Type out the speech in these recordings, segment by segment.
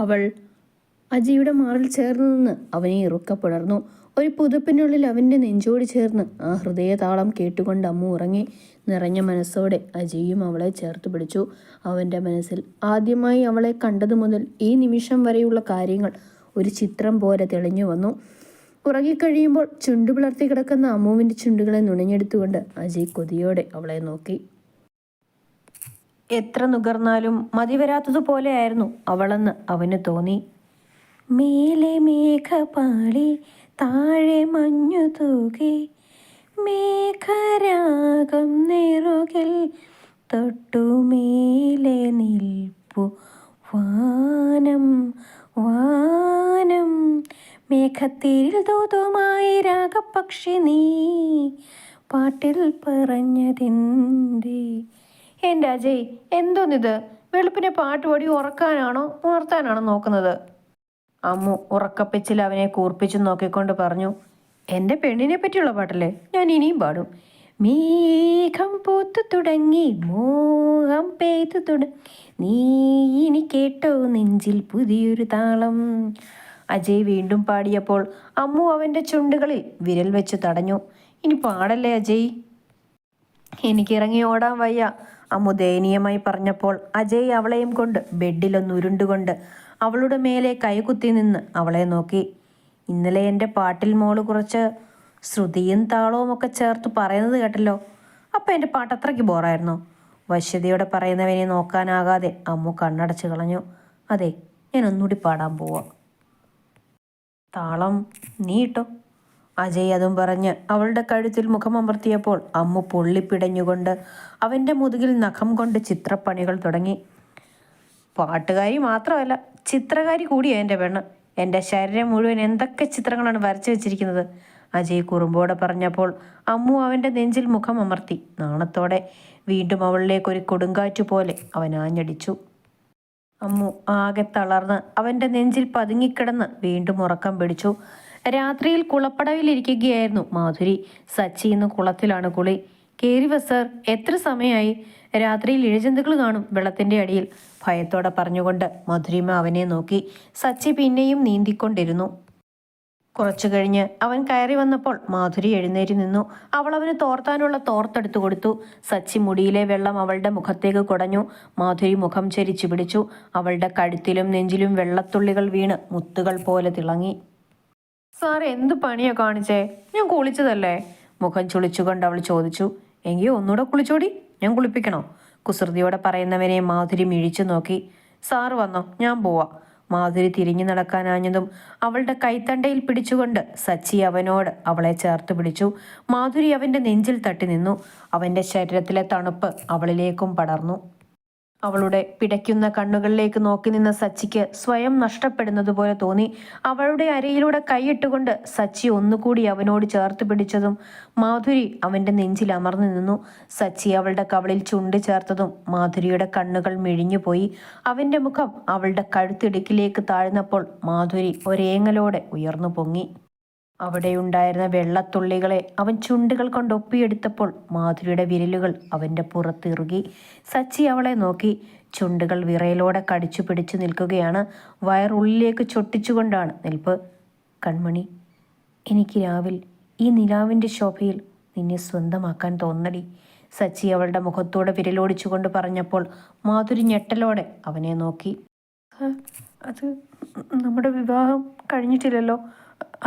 അവൾ അജയുടെ മാറിൽ ചേർന്ന് നിന്ന് അവനെ ഇറുക്കപ്പുണർന്നു. ഒരു പുതപ്പിനുള്ളിൽ അവൻ്റെ നെഞ്ചോട് ചേർന്ന് ആ ഹൃദയതാളം കേട്ടുകൊണ്ട് അമ്മു ഉറങ്ങി. നിറഞ്ഞ മനസ്സോടെ അജയും അവളെ ചേർത്ത് പിടിച്ചു. അവൻ്റെ മനസ്സിൽ ആദ്യമായി അവളെ കണ്ടതു മുതൽ ഈ നിമിഷം വരെയുള്ള കാര്യങ്ങൾ ഒരു ചിത്രം പോലെ തെളിഞ്ഞു വന്നു. ഉറങ്ങിക്കഴിയുമ്പോൾ ചുണ്ടു പിളർത്തി കിടക്കുന്ന അമ്മുവിൻ്റെ ചുണ്ടുകളെ നുണഞ്ഞെടുത്തുകൊണ്ട് അജയ് കൊതിയോടെ അവളെ നോക്കി. എത്ര നുകർന്നാലും മതിവരാത്തതുപോലെയായിരുന്നു അവളെന്ന് അവന് തോന്നി. മേലെ മേഘപാളി താഴെ മഞ്ഞു തൂകി മേഘരാഗം നെറുകിൽ തൊട്ടുമേലെ നിൽപ്പു വാനം വാനം മേഘത്തിൽ ദൂതുമായി രാഗപക്ഷി നീ പാട്ടിൽ പറഞ്ഞതിൻ്റെ. എൻ്റെ അജയ്, എന്തോന്നിത്? വെളുപ്പിനെ പാട്ട് പാടി ഉറക്കാനാണോ ഉണർത്താനാണോ നോക്കുന്നത്? അമ്മു ഉറക്കപ്പിച്ചിൽ അവനെ കൂർപ്പിച്ചു നോക്കിക്കൊണ്ട് പറഞ്ഞു. എൻ്റെ പെണ്ണിനെ പറ്റിയുള്ള പാട്ടല്ലേ, ഞാൻ ഇനിയും പാടും. മേഘം പൂത്തു തുടങ്ങി മോഹം പെയ്തു തുടങ്ങി നീ ഇനി കേട്ടോ നെഞ്ചിൽ പുതിയൊരു താളം. അജയ് വീണ്ടും പാടിയപ്പോൾ അമ്മു അവൻ്റെ ചുണ്ടുകളിൽ വിരൽ വെച്ച് തടഞ്ഞു. ഇനി പാടല്ലേ അജയ്. എനിക്കിറങ്ങി ഓടാൻ വയ്യ, അമ്മു ദയനീയമായി പറഞ്ഞപ്പോൾ അജയ് അവളെയും കൊണ്ട് ബെഡിലൊന്ന് ഉരുണ്ടുകൊണ്ട് അവളുടെ മേലെ കൈകുത്തി നിന്ന് അവളെ നോക്കി. ഇന്നലെ എൻ്റെ പാട്ടിൽ മോള് കുറച്ച് ശ്രുതിയും താളവും ഒക്കെ ചേർത്ത് പറയുന്നത് കേട്ടല്ലോ. അപ്പം എൻ്റെ പാട്ട് അത്രയ്ക്ക് ബോറായിരുന്നോ? വശ്യതയോടെ പറയുന്നവനെ നോക്കാനാകാതെ അമ്മു കണ്ണടച്ച് കളഞ്ഞു. അതെ, ഞാൻ ഒന്നുകൂടി പാടാൻ പോവാം. താളം നീ ഇട്ടോ. അജയ് അതും പറഞ്ഞ് അവളുടെ കഴുത്തിൽ മുഖമമർത്തിയപ്പോൾ അമ്മു പൊള്ളിപ്പിടഞ്ഞുകൊണ്ട് അവൻ്റെ മുതുകിൽ നഖം കൊണ്ട് ചിത്രപ്പണികൾ തുടങ്ങി. പാട്ടുകാരി മാത്രമല്ല, ചിത്രകാരി കൂടിയാണ് എൻ്റെ പെണ്ണ്. എൻ്റെ ശരീരം മുഴുവൻ എന്തൊക്കെ ചിത്രങ്ങളാണ് വരച്ചു വെച്ചിരിക്കുന്നത്. അജയ് കുറുമ്പോടെ പറഞ്ഞപ്പോൾ അമ്മു അവൻ്റെ നെഞ്ചിൽ മുഖം അമർത്തി. നാണത്തോടെ വീണ്ടും അവളിലേക്കൊരു കൊടുങ്കാറ്റു പോലെ അവൻ ആഞ്ഞടിച്ചു. അമ്മു ആകെ തളർന്ന് അവൻ്റെ നെഞ്ചിൽ പതുങ്ങിക്കിടന്ന് വീണ്ടും ഉറക്കം പിടിച്ചു. രാത്രിയിൽ കുളപ്പടവിലിരിക്കുകയായിരുന്നു മാധുരി. സച്ചി ഇന്ന് കുളത്തിലാണ് കുളി. കേറി സർ, എത്ര സമയമായി? രാത്രിയിൽ ഇഴജന്തുക്കൾ കാണും വെള്ളത്തിൻ്റെ അടിയിൽ, ഭയത്തോടെ പറഞ്ഞുകൊണ്ട് മധുരിമ അവനെ നോക്കി. സച്ചി പിന്നെയും നീന്തിക്കൊണ്ടിരുന്നു. കുറച്ചു കഴിഞ്ഞ് അവൻ കയറി വന്നപ്പോൾ മാധുരി എഴുന്നേറ്റ് നിന്നു. അവൾ അവന് തോർത്താനുള്ള തോർത്തെടുത്തു കൊടുത്തു. സച്ചി മുടിയിലെ വെള്ളം അവളുടെ മുഖത്തേക്ക് കുടഞ്ഞു. മാധുരി മുഖം ചരിച്ചു പിടിച്ചു. അവളുടെ കഴുത്തിലും നെഞ്ചിലും വെള്ളത്തുള്ളികൾ വീണ് മുത്തുകൾ പോലെ തിളങ്ങി. സാർ, എന്ത് പണിയാ കാണിച്ചേ? ഞാൻ കുളിച്ചതല്ലേ? മുഖം ചുളിച്ചുകൊണ്ട് അവൾ ചോദിച്ചു. എങ്കിൽ ഒന്നുകൂടെ കുളിച്ചോടി, ഞാൻ കുളിപ്പിക്കണോ? കുസൃതിയോടെ പറയുന്നവനെ മാധുരി മിഴിച്ചു നോക്കി. സാറ് വന്നോ, ഞാൻ പോവാ. മാധുരി തിരിഞ്ഞു നടക്കാനാഞ്ഞതും അവളുടെ കൈത്തണ്ടയിൽ പിടിച്ചുകൊണ്ട് സച്ചി അവനോട് അവളെ ചേർത്ത് പിടിച്ചു. മാധുരി അവൻ്റെ നെഞ്ചിൽ തട്ടി നിന്നു. അവൻ്റെ ശരീരത്തിലെ തണുപ്പ് അവളിലേക്കും പടർന്നു. അവളുടെ പിടയ്ക്കുന്ന കണ്ണുകളിലേക്ക് നോക്കി നിന്ന സച്ചിക്ക് സ്വയം നഷ്ടപ്പെടുന്നത് പോലെ തോന്നി. അവളുടെ അരയിലൂടെ കൈയിട്ടുകൊണ്ട് സച്ചി ഒന്നുകൂടി അവനോട് ചേർത്ത് പിടിച്ചതും മാധുരി അവൻ്റെ നെഞ്ചിൽ അമർന്നു നിന്നു. സച്ചി അവളുടെ കവളിൽ ചുണ്ട് ചേർത്തതും മാധുരിയുടെ കണ്ണുകൾ മിഴിഞ്ഞുപോയി. അവൻ്റെ മുഖം അവളുടെ കഴുത്തിടുക്കിലേക്ക് താഴ്ന്നപ്പോൾ മാധുരി ഒരേങ്ങലോടെ ഉയർന്നു പൊങ്ങി. അവിടെയുണ്ടായിരുന്ന വെള്ളത്തുള്ളികളെ അവൻ ചുണ്ടുകൾ കൊണ്ട് ഒപ്പിയെടുത്തപ്പോൾ മാധുരിയുടെ വിരലുകൾ അവൻ്റെ പുറത്തിറുകി. സച്ചി അവളെ നോക്കി. ചുണ്ടുകൾ വിറയലോടെ കടിച്ചു പിടിച്ചു നിൽക്കുകയാണ്. വയറുള്ളിലേക്ക് ചൊട്ടിച്ചുകൊണ്ടാണ് നിൽപ്പ്. കൺമണി, എനിക്ക് രാവിൽ ഈ നിലാവിൻ്റെ ശോഭയിൽ നിന്നെ സ്വന്തമാക്കാൻ തോന്നടി. സച്ചി അവളുടെ മുഖത്തോടെ വിരലോടിച്ചുകൊണ്ട് പറഞ്ഞപ്പോൾ മാധുരി ഞെട്ടലോടെ അവനെ നോക്കി. അത് നമ്മുടെ വിവാഹം കഴിഞ്ഞിട്ടില്ലല്ലോ,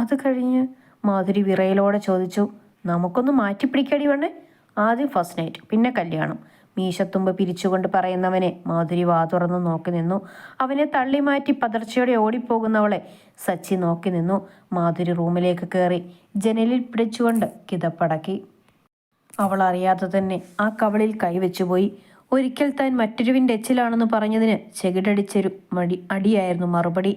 അത് കഴിഞ്ഞ്? മാധുരി വിറയലോടെ ചോദിച്ചു. നമുക്കൊന്ന് മാറ്റിപ്പിടിക്കടി വേണേ. ആദ്യം ഫസ്റ്റ് നൈറ്റ്, പിന്നെ കല്യാണം. മീശത്തുമ്പ് പിരിച്ചുകൊണ്ട് പറയുന്നവനെ മാധുരി വാ തുറന്ന് നോക്കി നിന്നു. അവനെ തള്ളി മാറ്റി പതർച്ചയോടെ ഓടിപ്പോകുന്നവളെ സച്ചി നോക്കി നിന്നു. മാധുരി റൂമിലേക്ക് കയറി ജനലിൽ പിടിച്ചുകൊണ്ട് കിതപ്പടക്കി. അവൾ അറിയാതെ തന്നെ ആ കവളിൽ കൈവച്ചുപോയി. ഒരിക്കൽ താൻ മറ്റൊരുവിൻ്റെ എച്ചിലാണെന്ന് പറഞ്ഞതിന് ചെകിടടിച്ചൊരു അടിയായിരുന്നു മറുപടി.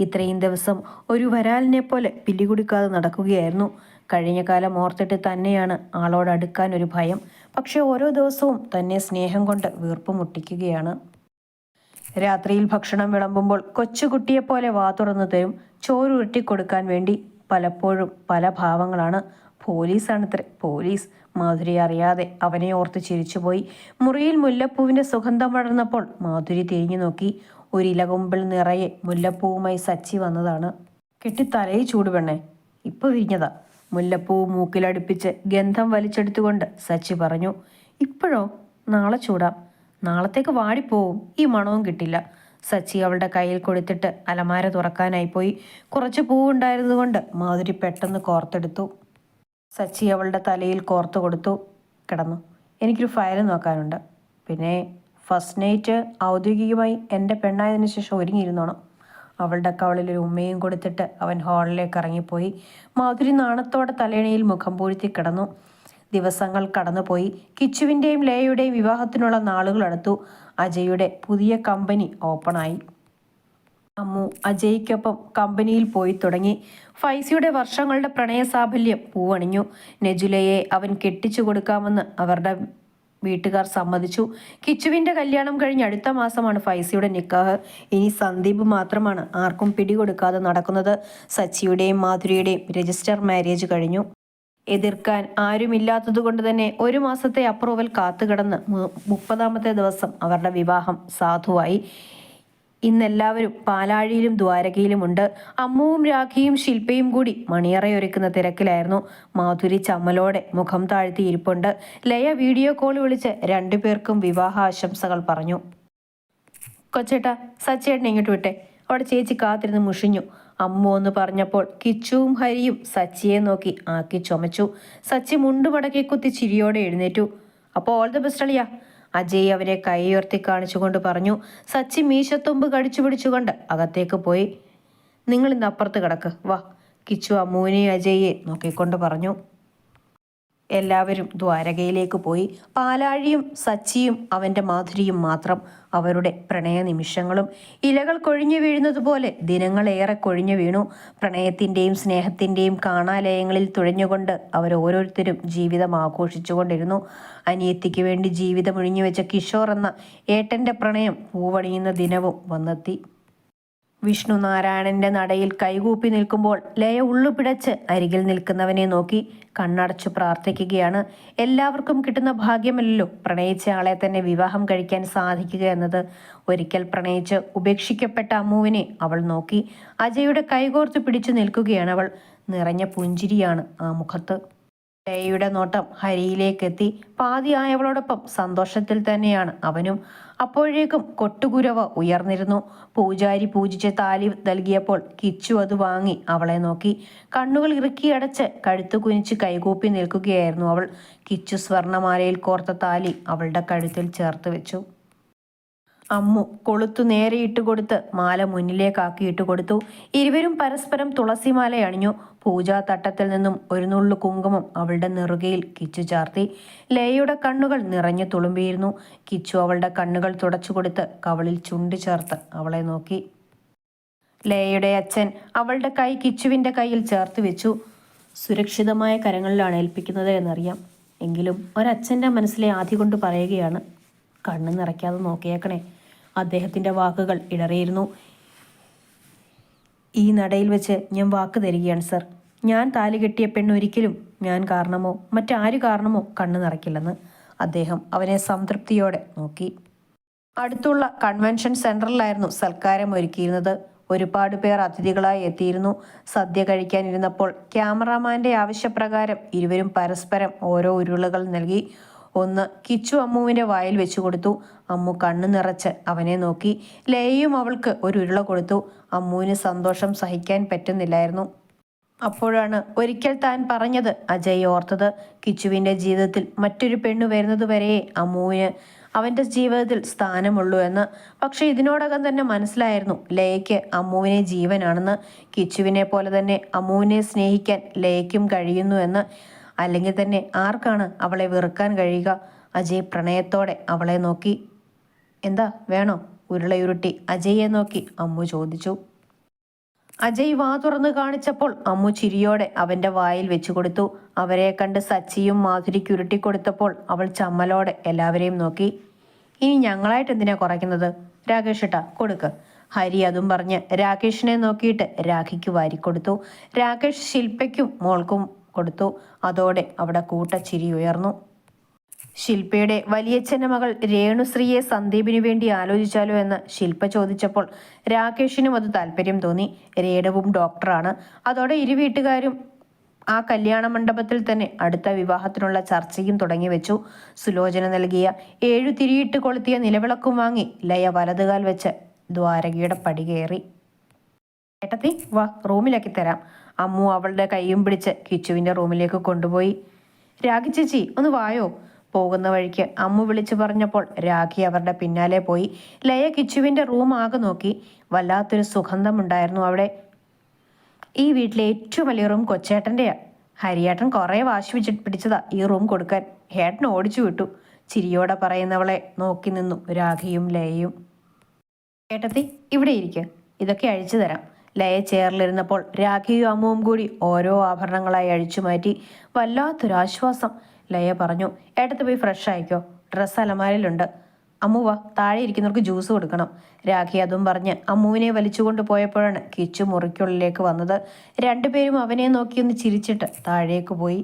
ഇത്രയും ദിവസം ഒരു വരാലിനെ പോലെ പില്ലികുടിക്കാതെ നടക്കുകയായിരുന്നു. കഴിഞ്ഞ കാലം ഓർത്തിട്ട് തന്നെയാണ് ആളോട് അടുക്കാൻ ഒരു ഭയം. പക്ഷെ ഓരോ ദിവസവും തന്നെ സ്നേഹം കൊണ്ട് വീർപ്പ് മുട്ടിക്കുകയാണ്. രാത്രിയിൽ ഭക്ഷണം വിളമ്പുമ്പോൾ കൊച്ചുകുട്ടിയെപ്പോലെ വാ തുറന്നു തരും, ചോറുരുട്ടിക്കൊടുക്കാൻ വേണ്ടി. പലപ്പോഴും പല ഭാവങ്ങളാണ്. പോലീസാണത്രേ, പോലീസ്. മാധുരി അറിയാതെ അവനെ ഓർത്ത് ചിരിച്ചുപോയി. മുറിയിൽ മുല്ലപ്പൂവിൻ്റെ സുഗന്ധം വളർന്നപ്പോൾ മാധുരി തിരിഞ്ഞു നോക്കി. ഒരിലകൊമ്പിൾ നിറയെ മുല്ലപ്പൂവുമായി സച്ചി വന്നതാണ്. കെട്ടി തലയിൽ ചൂട് പെണ്ണേ, ഇപ്പൊ വിരിഞ്ഞതാ. മുല്ലപ്പൂവ് മൂക്കിലടുപ്പിച്ച് ഗന്ധം വലിച്ചെടുത്തുകൊണ്ട് സച്ചി പറഞ്ഞു. ഇപ്പോഴോ? നാളെ ചൂടാം. നാളത്തേക്ക് വാടിപ്പോവും, ഈ മണവും കിട്ടില്ല. സച്ചി അവളുടെ കയ്യിൽ കൊടുത്തിട്ട് അലമാര തുറക്കാനായി പോയി. കുറച്ച് പൂവുണ്ടായിരുന്നതുകൊണ്ട് മാധുരി പെട്ടെന്ന് കോർത്തെടുത്തു. സച്ചി അവളുടെ തലയിൽ കോർത്തു കൊടുത്തു. കിടന്നു. എനിക്കൊരു ഫയൽ നോക്കാനുണ്ട്. പിന്നെ ഫസ്റ്റ് നൈറ്റ് ഔദ്യോഗികമായി എൻ്റെ പെണ്ണായതിനു ശേഷം ഒരുങ്ങിയിരുന്നോണം. അവളുടെ കവളിലൊരു ഉമ്മയും കൊടുത്തിട്ട് അവൻ ഹാളിലേക്ക് ഇറങ്ങിപ്പോയി. മാധുരി നാണത്തോടെ തലയണയിൽ മുഖം പൂഴ്ത്തി കിടന്നു. ദിവസങ്ങൾ കടന്നുപോയി. കിച്ചുവിൻ്റെയും ലേയുടെയും വിവാഹത്തിനുള്ള നാളുകൾ അടുത്തു. അജയുടെ പുതിയ കമ്പനി ഓപ്പണായി. അമ്മു അജയ്ക്കൊപ്പം കമ്പനിയിൽ പോയി തുടങ്ങി. ഫൈസിയുടെ വർഷങ്ങളുടെ പ്രണയ സാഫല്യം പൂവണിഞ്ഞു. നെജുലയെ അവൻ കെട്ടിച്ചു കൊടുക്കാമെന്ന് അവരുടെ വീട്ടുകാർ സമ്മതിച്ചു. കിച്ചുവിൻ്റെ കല്യാണം കഴിഞ്ഞ് അടുത്ത മാസമാണ് ഫൈസിയുടെ നിക്കാഹ്. ഇനി സന്ദീപ് മാത്രമാണ് ആർക്കും പിടികൊടുക്കാതെ നടക്കുന്നത്. സച്ചിയുടെയും മാധുരിയുടെയും രജിസ്റ്റർ മാരേജ് കഴിഞ്ഞു. എതിർക്കാൻ ആരുമില്ലാത്തതുകൊണ്ട് തന്നെ 1 മാസത്തെ അപ്രൂവൽ കാത്തുകിടന്ന് 30ാമത്തെ ദിവസം അവരുടെ വിവാഹം സാധുവായി. ഇന്നെല്ലാവരും പാലാഴിയിലും ദ്വാരകയിലുമുണ്ട്. അമ്മുവും രാഖിയും ശില്പയും കൂടി മണിയറയൊരുക്കുന്ന തിരക്കിലായിരുന്നു. മാധുരി ചമ്മലോടെ മുഖം താഴ്ത്തി ഇരിപ്പുണ്ട്. ലയ വീഡിയോ കോൾ വിളിച്ച് 2 പേർക്കും വിവാഹ ആശംസകൾ പറഞ്ഞു. കൊച്ചേട്ടാ, സച്ചേട്ടനെ ഇങ്ങോട്ട് വിട്ടെ, അവിടെ ചേച്ചി കാത്തിരുന്ന് മുഷിഞ്ഞു. അമ്മു എന്ന് പറഞ്ഞപ്പോൾ കിച്ചുവും ഹരിയും സച്ചിയെ നോക്കി ആക്കി ചുമച്ചു. സച്ചി മുണ്ടുമടക്കി കുത്തി ചിരിയോടെ എഴുന്നേറ്റു. അപ്പോൾ ഓൾ ദ ബെസ്റ്റ് അളിയാ, അജയ് അവരെ കൈയുയർത്തി കാണിച്ചുകൊണ്ട് പറഞ്ഞു. സച്ചി മീശത്തുമ്പ് കടിച്ചു പിടിച്ചുകൊണ്ട് അകത്തേക്ക് പോയി. നിങ്ങൾ ഇന്ന് അപ്പുറത്ത് കിടക്ക്, വാ, കിച്ചു അമ്മുവിനെയും അജയെ നോക്കിക്കൊണ്ട് പറഞ്ഞു. എല്ലാവരും ദ്വാരകയിലേക്ക് പോയി. പാലാഴിയും സച്ചിയും അവൻ്റെ മാധുരിയും മാത്രം. അവരുടെ പ്രണയ നിമിഷങ്ങളും ഇലകൾ കൊഴിഞ്ഞു വീഴുന്നതുപോലെ ദിനങ്ങളേറെ കൊഴിഞ്ഞു വീണു. പ്രണയത്തിൻ്റെയും സ്നേഹത്തിൻ്റെയും കാണാലയങ്ങളിൽ തുഴഞ്ഞുകൊണ്ട് അവരോരോരുത്തരും ജീവിതം ആഘോഷിച്ചുകൊണ്ടിരുന്നു. അനിയത്തിക്ക് വേണ്ടി ജീവിതം ഒഴിഞ്ഞു വെച്ച കിഷോർ എന്ന ഏട്ടൻ്റെ പ്രണയം പൂവണിയുന്ന ദിനവും വന്നെത്തി. വിഷ്ണു നാരായണന്റെ നടയിൽ കൈകൂപ്പി നിൽക്കുമ്പോൾ ലയ ഉള്ളുപിടച്ച് അരികിൽ നിൽക്കുന്നവനെ നോക്കി കണ്ണടച്ചു പ്രാർത്ഥിക്കുകയാണ്. എല്ലാവർക്കും കിട്ടുന്ന ഭാഗ്യമല്ലല്ലോ പ്രണയിച്ച ആളെ തന്നെ വിവാഹം കഴിക്കാൻ സാധിക്കുക എന്നത്. ഒരിക്കൽ പ്രണയിച്ച് ഉപേക്ഷിക്കപ്പെട്ട അമ്മുവിനെ അവൾ നോക്കി. അജയുടെ കൈകോർത്ത് പിടിച്ചു നിൽക്കുകയാണ് അവൾ. നിറഞ്ഞ പുഞ്ചിരിയാണ് ആ മുഖത്ത്. ലയയുടെ നോട്ടം ഹരിയിലേക്കെത്തി. പാതിയായവളോടൊപ്പം സന്തോഷത്തിൽ തന്നെയാണ് അവനും. അപ്പോഴേക്കും കൊട്ടുകുരവ ഉയർന്നിരുന്നു. പൂജാരി പൂജിച്ച് താലി നൽകിയപ്പോൾ കിച്ചു അത് വാങ്ങി അവളെ നോക്കി. കണ്ണുകൾ ഇറുക്കിയടച്ച് കഴുത്തു കുനിച്ച് കൈകൂപ്പി നിൽക്കുകയായിരുന്നു അവൾ. കിച്ചു സ്വർണമാലയിൽ കോർത്ത താലി അവളുടെ കഴുത്തിൽ ചേർത്ത് വെച്ചു. അമ്മു കൊളുത്തു നേരെ ഇട്ടുകൊടുത്ത് മാല മുന്നിലേക്കാക്കി ഇട്ടുകൊടുത്തു. ഇരുവരും പരസ്പരം തുളസിമാല അണിഞ്ഞു. പൂജാതട്ടത്തിൽ നിന്നും ഒരു നുള്ളു കുങ്കുമം അവളുടെ നെറുകയിൽ കിച്ചു ചാർത്തി. ലയയുടെ കണ്ണുകൾ നിറഞ്ഞു തുളുമ്പിയിരുന്നു. കിച്ചു അവളുടെ കണ്ണുകൾ തുടച്ചു കൊടുത്ത് കവളിൽ ചുണ്ട് ചേർത്ത് അവളെ നോക്കി. ലയയുടെ അച്ഛൻ അവളുടെ കൈ കിച്ചുവിൻ്റെ കയ്യിൽ ചേർത്ത് വെച്ചു. സുരക്ഷിതമായ കരങ്ങളിലാണ് ഏൽപ്പിക്കുന്നത് എന്നറിയാം, എങ്കിലും ഒരച്ഛൻ്റെ മനസ്സിലെ ആധി കൊണ്ട് പറയുകയാണ്, കണ്ണ് നിറയ്ക്കാതെ നോക്കിയേക്കണേ. അദ്ദേഹത്തിൻ്റെ വാക്കുകൾ ഇടറിയിരുന്നു. ഈ നടയിൽ വെച്ച് ഞാൻ വാക്ക് തരികയാണ് സർ, ഞാൻ താലി കെട്ടിയ പെണ്ണൊരിക്കലും ഞാൻ കാരണമോ മറ്റാരു കാരണമോ കണ്ണ് നിറയ്ക്കില്ലെന്ന്. അദ്ദേഹം അവനെ സംതൃപ്തിയോടെ നോക്കി. അടുത്തുള്ള കൺവെൻഷൻ സെൻറ്ററിലായിരുന്നു സൽക്കാരം ഒരുക്കിയിരുന്നത്. ഒരുപാട് പേർ അതിഥികളായി എത്തിയിരുന്നു. സദ്യ കഴിക്കാനിരുന്നപ്പോൾ ക്യാമറാമാൻ്റെ ആവശ്യപ്രകാരം ഇരുവരും പരസ്പരം ഓരോ ഉരുളകൾ നൽകി. ഒന്ന് കിച്ചു അമ്മുവിൻ്റെ വായിൽ വെച്ചു കൊടുത്തു. അമ്മു കണ്ണു നിറച്ച് അവനെ നോക്കി. ലയയും അവൾക്ക് ഒരു ഉരുള കൊടുത്തു. അമ്മുവിന് സന്തോഷം സഹിക്കാൻ പറ്റുന്നില്ലായിരുന്നു. അപ്പോഴാണ് ഒരിക്കൽ താൻ പറഞ്ഞത് അജയ് ഓർത്തത്. കിച്ചുവിൻ്റെ ജീവിതത്തിൽ മറ്റൊരു പെണ്ണു വരുന്നത് വരെ അമ്മുവിന് അവൻ്റെ ജീവിതത്തിൽ സ്ഥാനമുള്ളൂ എന്ന്. പക്ഷെ ഇതിനോടകം തന്നെ മനസ്സിലായിരുന്നു ലയയ്ക്ക് അമ്മുവിനെ ജീവനാണെന്ന്. കിച്ചുവിനെ പോലെ തന്നെ അമ്മുവിനെ സ്നേഹിക്കാൻ ലയയ്ക്കും കഴിയുന്നു എന്ന്. അല്ലെങ്കിൽ തന്നെ ആർക്കാണ് അവളെ വെറുക്കാൻ കഴിയുക? അജയ് പ്രണയത്തോടെ അവളെ നോക്കി. എന്താ വേണോ? ഉരുളയുരുട്ടി അജയെ നോക്കി അമ്മു ചോദിച്ചു. അജയ് വാ തുറന്ന് കാണിച്ചപ്പോൾ അമ്മു ചിരിയോടെ അവൻ്റെ വായിൽ വെച്ചു കൊടുത്തു. അവരെ കണ്ട് സച്ചിയും മാധുരിക്ക് ഉരുട്ടിക്കൊടുത്തപ്പോൾ അവൾ ചമ്മലോടെ എല്ലാവരെയും നോക്കി. ഇനി ഞങ്ങളായിട്ട് എന്തിനാ കുറയ്ക്കുന്നത്? രാകേഷ് ഏട്ടാ കൊടുക്ക്. ഹരി അതും പറഞ്ഞ് രാകേഷിനെ നോക്കിയിട്ട് രാഖിക്ക് വാരിക്കൊടുത്തു. രാകേഷ് ശില്പയ്ക്കും മോൾക്കും കൊടുത്തു. അതോടെ അവിടെ കൂട്ടച്ചിരി ഉയർന്നു. ശില്പയുടെ വലിയച്ഛൻ്റെ മകൾ രേണുശ്രീയെ സന്ദീപിനു വേണ്ടി ആലോചിച്ചാലോ എന്ന് ശില്പ ചോദിച്ചപ്പോൾ രാകേഷിനും അത് താല്പര്യം തോന്നി. രേണുവും ഡോക്ടറാണ്. അതോടെ ഇരു വീട്ടുകാരും ആ കല്യാണ മണ്ഡപത്തിൽ തന്നെ അടുത്ത വിവാഹത്തിനുള്ള ചർച്ചയും തുടങ്ങി വെച്ചു. സുലോചന നൽകിയ 7 തിരിയിട്ട് കൊളുത്തിയ നിലവിളക്കും വാങ്ങി ലയ വലതുകാൽ വെച്ച് ദ്വാരകയുടെ പടി കയറി. ഏട്ടത്തി വാ, റൂമിലാക്കി തരാം. അമ്മു അവളുടെ കൈയും പിടിച്ച് കിച്ചുവിൻ്റെ റൂമിലേക്ക് കൊണ്ടുപോയി. രാഖി ചേച്ചി ഒന്ന് വായോ. പോകുന്ന വഴിക്ക് അമ്മു വിളിച്ചു പറഞ്ഞപ്പോൾ രാഖി അവരുടെ പിന്നാലെ പോയി. ലയ കിച്ചുവിൻ്റെ റൂം ആകെ നോക്കി. വല്ലാത്തൊരു സുഗന്ധമുണ്ടായിരുന്നു അവിടെ. ഈ വീട്ടിലെ ഏറ്റവും വലിയ റൂം കൊച്ചേട്ടൻ്റെയാ. ഹരിയേട്ടൻ കുറേ വാശി പിടിച്ചതാ ഈ റൂം കൊടുക്കാൻ. ഏട്ടൻ ഓടിച്ചു വിട്ടു. ചിരിയോടെ പറയുന്നവളെ നോക്കി നിന്നു രാഖിയും ലയയും. ഏട്ടത്തി ഇവിടെ ഇരിക്കുക, ഇതൊക്കെ അഴിച്ചു തരാം. ലയ ചെയറിലിരുന്നപ്പോൾ രാഖിയും അമ്മുവും കൂടി ഓരോ ആഭരണങ്ങളായി അഴിച്ചു മാറ്റി. വല്ലാത്തൊരാശ്വാസം. ലയ പറഞ്ഞു, ഏട്ടത്തി പോയി ഫ്രഷ് ആയിക്കോ, ഡ്രസ്സ് അലമാരയിലുണ്ട്. അമ്മുവ, താഴെ ഇരിക്കുന്നവർക്ക് ജ്യൂസ് കൊടുക്കണം. രാഖി അതും പറഞ്ഞ് അമ്മുവിനെ വലിച്ചുകൊണ്ട് പോയപ്പോഴാണ് കിച്ചു മുറിക്കുള്ളിലേക്ക് വന്നത്. രണ്ടുപേരും അവനെ നോക്കിയൊന്ന് ചിരിച്ചിട്ട് താഴേക്ക് പോയി.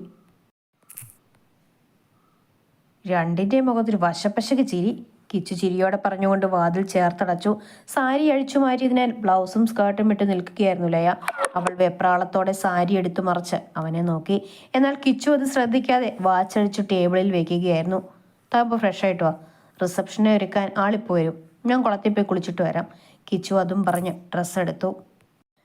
രണ്ടിൻ്റെ മുഖത്തൊരു വശപ്പശക്ക് ചിരി. കിച്ചു ചിരിയോടെ പറഞ്ഞുകൊണ്ട് വാതിൽ ചേർത്തടച്ചു. സാരി അഴിച്ചു മാറ്റിയതിനാൽ ബ്ലൗസും സ്കേർട്ടും ഇട്ട് നിൽക്കുകയായിരുന്നു ലയ. അവൾ വെപ്രാളത്തോടെ സാരി എടുത്തു മറിച്ച് അവനെ നോക്കി. എന്നാൽ കിച്ചു അത് ശ്രദ്ധിക്കാതെ വാച്ചഴിച്ചു ടേബിളിൽ വെക്കുകയായിരുന്നു. താമ്പോ ഫ്രഷ് ആയിട്ട് വാ, റിസപ്ഷനെ ഒരുക്കാൻ ആളിപ്പോൾ വരും. ഞാൻ കുളത്തിൽ പോയി കുളിച്ചിട്ട് വരാം. കിച്ചു അതും പറഞ്ഞ് ഡ്രസ്സ് എടുത്തു.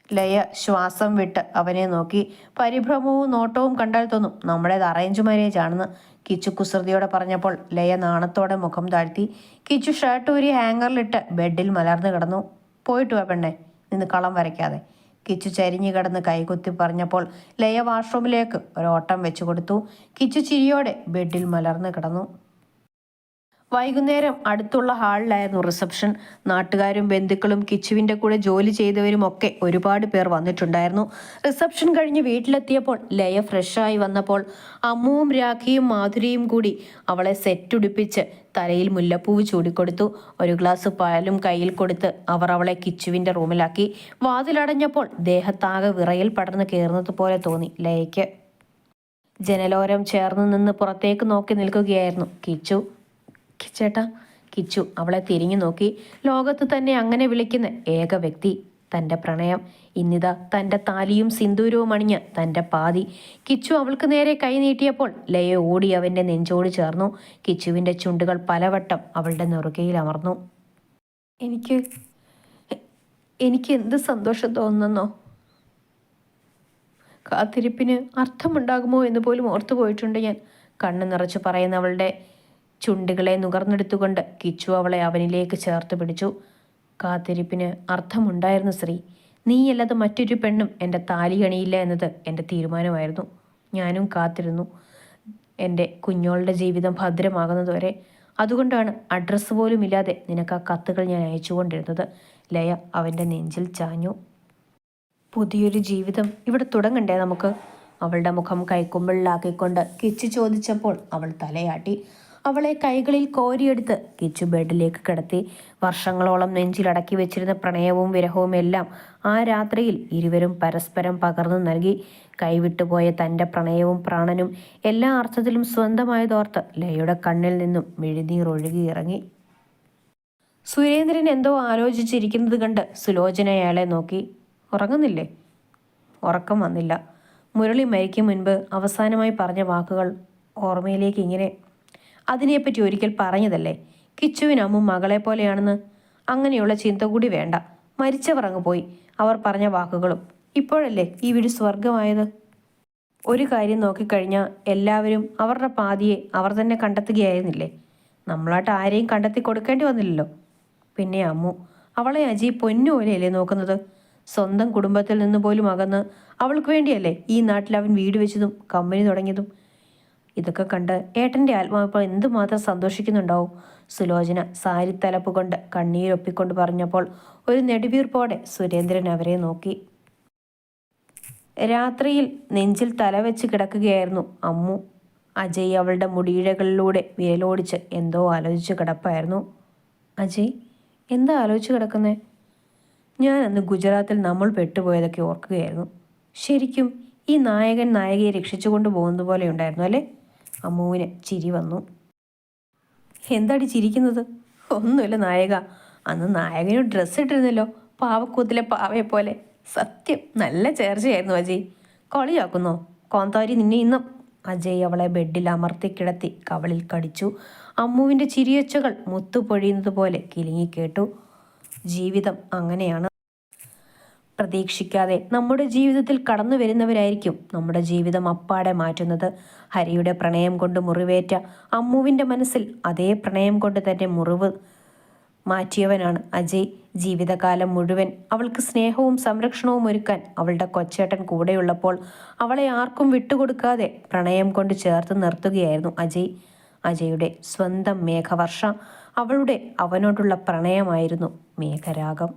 ലയ ശ്വാസം വിട്ട് അവനെ നോക്കി. പരിഭ്രമവും നോട്ടവും കണ്ടാൽ തോന്നും നമ്മുടേത് അറേഞ്ച് മാരേജ് ആണെന്ന്. കിച്ചു കുസൃതിയോടെ പറഞ്ഞപ്പോൾ ലയ നാണത്തോടെ മുഖം താഴ്ത്തി. കിച്ചു ഷർട്ട് ഊരി ഹാങ്ങറിലിട്ട് ബെഡിൽ മലർന്നു കിടന്നു. പോയിട്ട് വാ പെണ്ണെ, നിന്ന് കളം വരയ്ക്കാതെ. കിച്ചു ചരിഞ്ഞു കിടന്ന് കൈകുത്തി പറഞ്ഞപ്പോൾ ലയ വാഷ്റൂമിലേക്ക് ഒരോട്ടം വെച്ചു കൊടുത്തു. കിച്ചു ചിരിയോടെ ബെഡിൽ മലർന്നു കിടന്നു. വൈകുന്നേരം അടുത്തുള്ള ഹാളിലായിരുന്നു റിസപ്ഷൻ. നാട്ടുകാരും ബന്ധുക്കളും കിച്ചുവിൻ്റെ കൂടെ ജോലി ചെയ്തവരും ഒക്കെ ഒരുപാട് പേർ വന്നിട്ടുണ്ടായിരുന്നു. റിസപ്ഷൻ കഴിഞ്ഞ് വീട്ടിലെത്തിയപ്പോൾ ലയ ഫ്രഷായി വന്നപ്പോൾ അമ്മുവും രാഖിയും മാധുരിയും കൂടി അവളെ സെറ്റുടിപ്പിച്ച് തലയിൽ മുല്ലപ്പൂവ് ചൂടിക്കൊടുത്തു. ഒരു ഗ്ലാസ് പാലും കയ്യിൽ കൊടുത്ത് അവർ അവളെ കിച്ചുവിൻ്റെ റൂമിലാക്കി. വാതിലടഞ്ഞപ്പോൾ ദേഹത്താകെ വിറയൽ പടർന്ന് കയറുന്നത് പോലെ തോന്നി ലയയ്ക്ക്. ജനലോരം ചേർന്ന് നിന്ന് പുറത്തേക്ക് നോക്കി നിൽക്കുകയായിരുന്നു കിച്ചു. ചേട്ടാ. കിച്ചു അവളെ തിരിഞ്ഞു നോക്കി. ലോകത്ത് തന്നെ അങ്ങനെ വിളിക്കുന്ന ഏക വ്യക്തി. തൻ്റെ പ്രണയം. ഇന്നിതാ തൻ്റെ താലിയും സിന്ദൂരവും അണിഞ്ഞ് തൻ്റെ പാതി. കിച്ചു അവൾക്ക് നേരെ കൈ നീട്ടിയപ്പോൾ ലയ ഓടി അവൻ്റെ നെഞ്ചോട് ചേർന്നു. കിച്ചുവിൻ്റെ ചുണ്ടുകൾ പലവട്ടം അവളുടെ നെറുകയിൽ അമർന്നു. എനിക്ക് എന്ത് സന്തോഷം തോന്നുന്നോ. കാത്തിരിപ്പിന് അർത്ഥമുണ്ടാകുമോ എന്ന് പോലും ഓർത്തു പോയിട്ടുണ്ട് ഞാൻ. കണ്ണു നിറച്ചു പറയുന്നവളുടെ ചുണ്ടുകളെ നുകർന്നെടുത്തുകൊണ്ട് കിച്ചു അവളെ അവനിലേക്ക് ചേർത്ത് പിടിച്ചു. കാത്തിരിപ്പിന് അർത്ഥമുണ്ടായിരുന്നു ശ്രീ. നീയല്ലാതെ മറ്റൊരു പെണ്ണും എൻ്റെ താലി അണിയില്ല എന്നത് എൻ്റെ തീരുമാനമായിരുന്നു. ഞാനും കാത്തിരുന്നു എൻ്റെ കുഞ്ഞോളുടെ ജീവിതം ഭദ്രമാകുന്നതുവരെ. അതുകൊണ്ടാണ് അഡ്രസ്സ് പോലും ഇല്ലാതെ നിനക്ക് ആ കത്തുകൾ ഞാൻ അയച്ചുകൊണ്ടിരുന്നത്. ലയ അവൻ്റെ നെഞ്ചിൽ ചാഞ്ഞു. പുതിയൊരു ജീവിതം ഇവിടെ തുടങ്ങണ്ടേ നമുക്ക്? അവളുടെ മുഖം കൈക്കുമ്പിളിലാക്കിക്കൊണ്ട് കിച്ചു ചോദിച്ചപ്പോൾ അവൾ തലയാട്ടി. അവളെ കൈകളിൽ കോരിയെടുത്ത് കിച്ചു ബെഡിലേക്ക് കിടത്തി. വർഷങ്ങളോളം നെഞ്ചിലടക്കി വെച്ചിരുന്ന പ്രണയവും വിരഹവും എല്ലാം ആ രാത്രിയിൽ ഇരുവരും പരസ്പരം പകർന്നു നൽകി. കൈവിട്ടുപോയ തൻ്റെ പ്രണയവും പ്രാണനും എല്ലാ അർത്ഥത്തിലും സ്വന്തമായതോർത്ത് ലയയുടെ കണ്ണിൽ നിന്നും മിഴിനീർ ഒഴുകിയിറങ്ങി. സുരേന്ദ്രൻ എന്തോ ആലോചിച്ചിരിക്കുന്നത് കണ്ട് സുലോചന അയാളെ നോക്കി. ഉറങ്ങുന്നില്ലേ? ഉറക്കം വന്നില്ല. മുരളി മരിക്കും മുൻപ് അവസാനമായി പറഞ്ഞ വാക്കുകൾ ഓർമ്മയിലേക്ക് ഇങ്ങനെ. അതിനെപ്പറ്റി ഒരിക്കൽ പറഞ്ഞതല്ലേ, കിച്ചുവിനമ്മും മകളെ പോലെയാണെന്ന്. അങ്ങനെയുള്ള ചിന്ത കൂടി വേണ്ട. മരിച്ചവർ അങ്ങ് പോയി. അവർ പറഞ്ഞ വാക്കുകളും. ഇപ്പോഴല്ലേ ഈ വീട് സ്വർഗമായത്. ഒരു കാര്യം നോക്കിക്കഴിഞ്ഞാൽ എല്ലാവരും അവരുടെ പാതിയെ അവർ തന്നെ കണ്ടെത്തുകയായിരുന്നില്ലേ. നമ്മളായിട്ട് ആരെയും കണ്ടെത്തി കൊടുക്കേണ്ടി വന്നില്ലല്ലോ. പിന്നെ അമ്മു, അവളെ അജി പൊന്നുപോലെയല്ലേ നോക്കുന്നത്. സ്വന്തം കുടുംബത്തിൽ നിന്ന് പോലും അകന്ന് അവൾക്ക് വേണ്ടിയല്ലേ ഈ നാട്ടിൽ അവൻ വീട് വെച്ചതും കമ്പനി തുടങ്ങിയതും. ഇതൊക്കെ കണ്ട് ഏട്ടൻ്റെ ആത്മാവ് ഇപ്പോൾ എന്തുമാത്രം സന്തോഷിക്കുന്നുണ്ടാവും. സുലോചന സാരി തലപ്പ് കൊണ്ട് കണ്ണീരൊപ്പിക്കൊണ്ട് പറഞ്ഞപ്പോൾ ഒരു നെടുവീർപ്പോടെ സുരേന്ദ്രൻ അവരെ നോക്കി. രാത്രിയിൽ നെഞ്ചിൽ തലവെച്ച് കിടക്കുകയായിരുന്നു അമ്മു. അജയ് അവളുടെ മുടിയിഴകളിലൂടെ വിരലോടിച്ച് എന്തോ ആലോചിച്ച് കിടപ്പായിരുന്നു. അജയ്, എന്താ ആലോചിച്ച് കിടക്കുന്നേ? ഞാൻ അന്ന് ഗുജറാത്തിൽ നമ്മൾ പെട്ടുപോയതൊക്കെ ഓർക്കുകയായിരുന്നു. ശരിക്കും ഈ നായകൻ നായികയെ രക്ഷിച്ചുകൊണ്ട് പോകുന്നത് പോലെ ഉണ്ടായിരുന്നു അല്ലേ? അമ്മുവിന് ചിരി വന്നു. എന്താടി ചിരിക്കുന്നത്? ഒന്നുമില്ല നായക. അന്ന് നായകന് ഡ്രസ്സ് ഇട്ടിരുന്നല്ലോ, പാവക്കൂത്തിലെ പാവയെ പോലെ. സത്യം നല്ല ചേർച്ചയായിരുന്നു അജയ്. കളിയാക്കുന്നോ? കോന്താരി നിന്നെ ഇന്നും. അജയ് അവളെ ബെഡിൽ അമർത്തി കിടത്തി കവളിൽ കടിച്ചു. അമ്മുവിൻ്റെ ചിരിയൊച്ചകൾ മുത്തുപൊഴിയുന്നത് പോലെ കിലുങ്ങിക്കേട്ടു. ജീവിതം അങ്ങനെയാണ്. പ്രതീക്ഷിക്കാതെ നമ്മുടെ ജീവിതത്തിൽ കടന്നു വരുന്നവരായിരിക്കും നമ്മുടെ ജീവിതം അപ്പാടെ മാറ്റുന്നത്. ഹരിയുടെ പ്രണയം കൊണ്ട് മുറിവേറ്റ അമ്മുവിൻ്റെ മനസ്സിൽ അതേ പ്രണയം കൊണ്ട് തന്നെ മുറിവ് മാറ്റിയവനാണ് അജയ്. ജീവിതകാലം മുഴുവൻ അവൾക്ക് സ്നേഹവും സംരക്ഷണവും ഒരുക്കാൻ അവളുടെ കൊച്ചേട്ടൻ കൂടെയുള്ളപ്പോൾ അവളെ ആർക്കും വിട്ടുകൊടുക്കാതെ പ്രണയം കൊണ്ട് ചേർത്ത് നിർത്തുകയായിരുന്നു അജയ്. അജയുടെ സ്വന്തം മേഘവർഷ. അവളുടെ അവനോടുള്ള പ്രണയമായിരുന്നു മേഘരാഗം.